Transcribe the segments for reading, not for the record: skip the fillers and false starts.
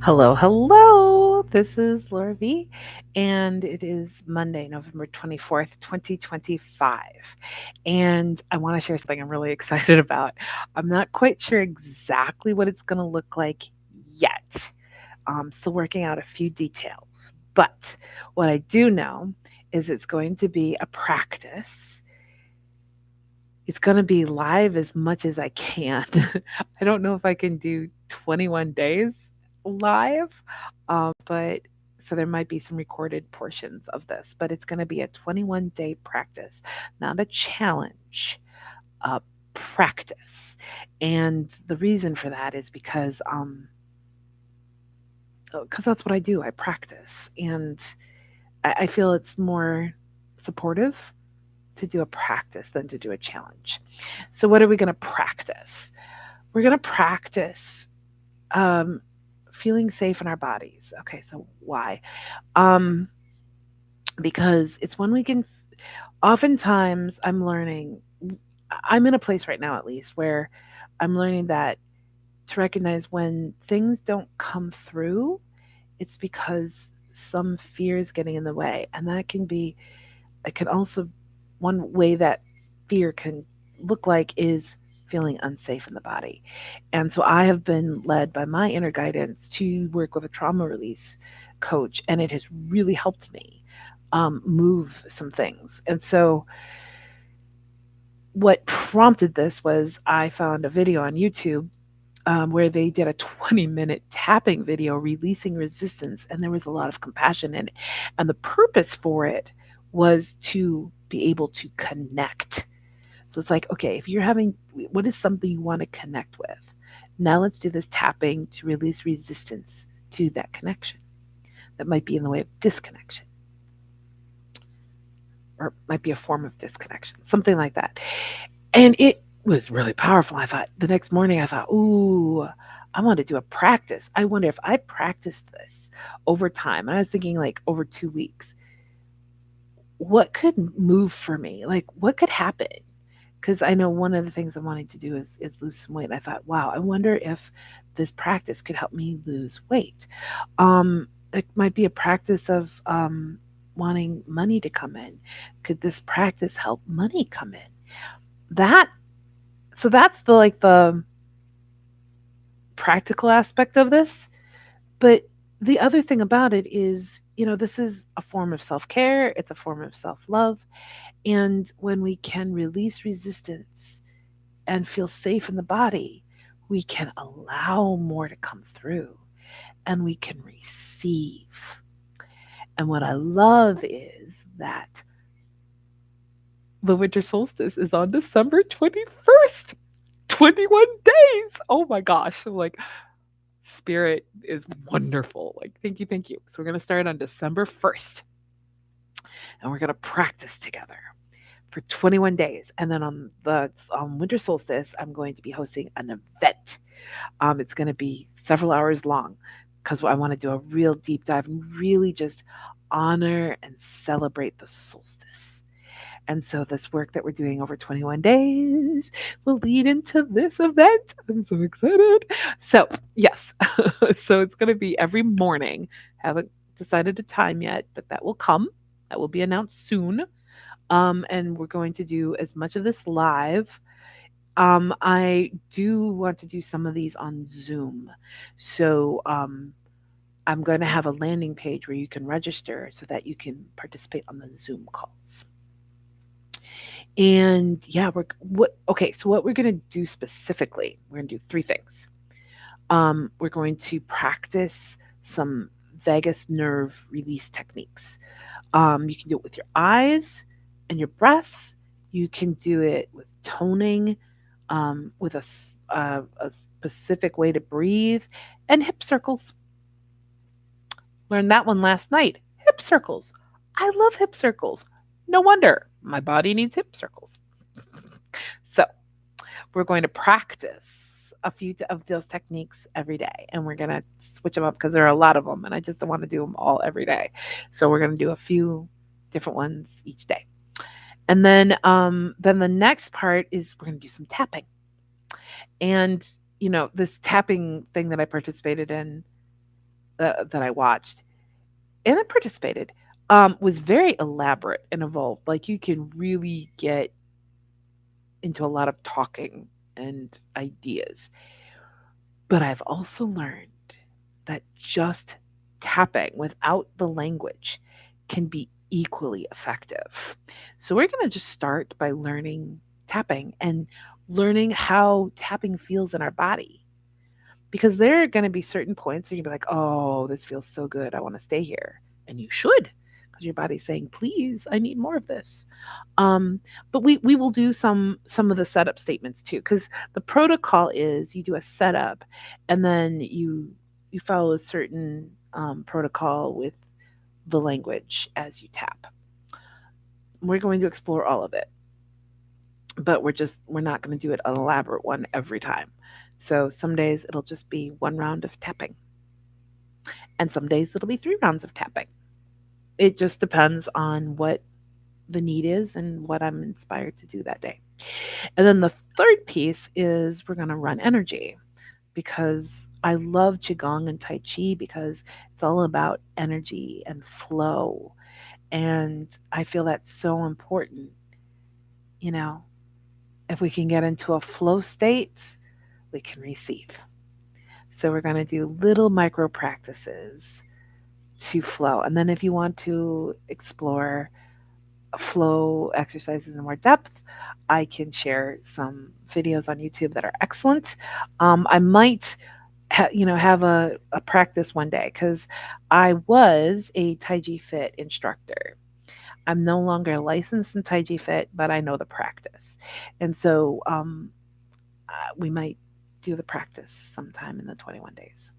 Hello, hello. This is Laura V, and it is Monday, November 24th, 2025. And I want to share something I'm really excited about. I'm not quite sure exactly what it's going to look like yet. I'm still working out a few details. But what I do know is it's going to be a practice. It's going to be live as much as I can. I don't know if I can do 21 days live, but so there might be some recorded portions of this, but it's going to be a 21-day practice, not a challenge, a practice. And the reason for that is because that's what I do. I practice, and I feel it's more supportive to do a practice than to do a challenge. So, what are we going to practice? We're going to practice um, feeling safe in our bodies. Okay, so why? Um, because it's when we can, oftentimes, I'm in a place right now, at least, where I'm learning that to recognize when things don't come through, it's because some fear is getting in the way. And that can be, it can also, one way that fear can look like is feeling unsafe in the body. And so I have been led by my inner guidance to work with a trauma release coach, and it has really helped me move some things. And so what prompted this was I found a video on YouTube where they did a 20-minute tapping video releasing resistance, and there was a lot of compassion in it. And the purpose for it was to be able to connect. So it's like, okay, if you're having, what is something you want to connect with? Now let's do this tapping to release resistance to that connection that might be in the way of disconnection, or might be a form of disconnection, something like that. And it was really powerful. I thought the next morning, I thought, ooh, I want to do a practice. I wonder if I practiced this over time. And I was thinking like over 2 weeks, what could move for me? Like what could happen? Because I know one of the things I'm wanting to do is lose some weight. And I thought, wow, I wonder if this practice could help me lose weight. It might be a practice of wanting money to come in. Could this practice help money come in? That so that's the practical aspect of this. But the other thing about it is, this is a form of self-care, it's a form of self-love, and when we can release resistance and feel safe in the body, we can allow more to come through and we can receive. And what I love is that the winter solstice is on December 21st. 21 days. Oh my gosh. I'm like, Spirit is wonderful. Like, thank you, thank you. So we're going to start on December 1st and we're going to practice together for 21 days. And then on the winter solstice, I'm going to be hosting an event. It's going to be several hours long because I want to do a real deep dive and really just honor and celebrate the solstice. And so this work that we're doing over 21 days will lead into this event. I'm so excited. So, yes. So it's going to be every morning. Haven't decided a time yet, but that will come. That will be announced soon. And we're going to do as much of this live. I do want to do some of these on Zoom. So, I'm going to have a landing page where you can register so that you can participate on the Zoom calls. And yeah, so what we're going to do specifically, we're going to do three things. We're going to practice some vagus nerve release techniques. You can do it with your eyes and your breath. You can do it with toning, with a specific way to breathe, and hip circles. Learned that one last night. Hip circles. I love hip circles. No wonder my body needs hip circles. So, we're going to practice a few of those techniques every day, and we're going to switch them up because there are a lot of them and I just don't want to do them all every day. So we're going to do a few different ones each day. And then the next part is we're going to do some tapping. And this tapping thing that I participated in, that I watched and I participated, was very elaborate and evolved. Like you can really get into a lot of talking and ideas. But I've also learned that just tapping without the language can be equally effective. So we're going to just start by learning tapping and learning how tapping feels in our body. Because there are going to be certain points where you'll be like, oh, this feels so good. I want to stay here. And you should, because your body's saying, please, I need more of this. Um, but we will do some of the setup statements too, because the protocol is you do a setup, and then you follow a certain protocol with the language as you tap. We're going to explore all of it, but we're not going to do it an elaborate one every time. So some days it'll just be one round of tapping, and some days it'll be three rounds of tapping. It just depends on what the need is and what I'm inspired to do that day. And then the third piece is we're going to run energy because I love Qigong and Tai Chi because it's all about energy and flow. And I feel that's so important. You know, if we can get into a flow state, we can receive. So we're going to do little micro practices to flow. And then if you want to explore flow exercises in more depth, I can share some videos on YouTube that are excellent. I might, have a practice one day because I was a Tai Chi Fit instructor. I'm no longer licensed in Tai Chi Fit, but I know the practice, and so we might do the practice sometime in the 21 days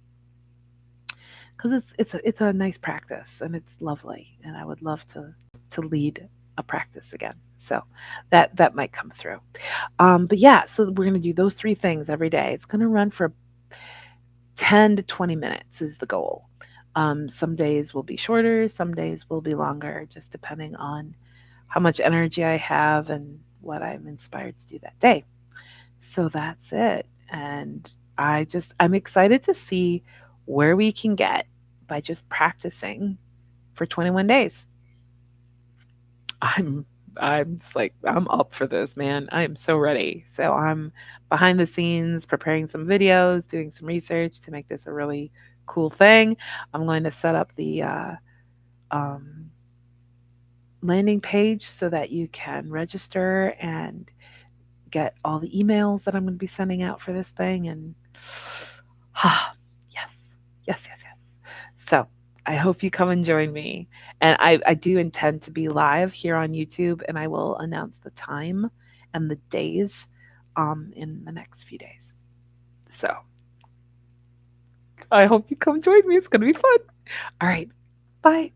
because it's a nice practice and it's lovely, and I would love to lead a practice again. So that might come through. But yeah, so we're gonna do those three things every day. It's gonna run for 10 to 20 minutes is the goal. Some days will be shorter, some days will be longer, just depending on how much energy I have and what I'm inspired to do that day. So that's it. And I'm excited to see where we can get by just practicing for 21 days. I'm I'm just like I'm up for this, man. I am so ready. So I'm behind the scenes preparing some videos, doing some research to make this a really cool thing. I'm going to set up the um, landing page so that you can register and get all the emails that I'm going to be sending out for this thing. And yes, yes, yes, yes. So I hope you come and join me. And I do intend to be live here on YouTube, and I will announce the time and the days in the next few days. So I hope you come join me. It's going to be fun. All right. Bye.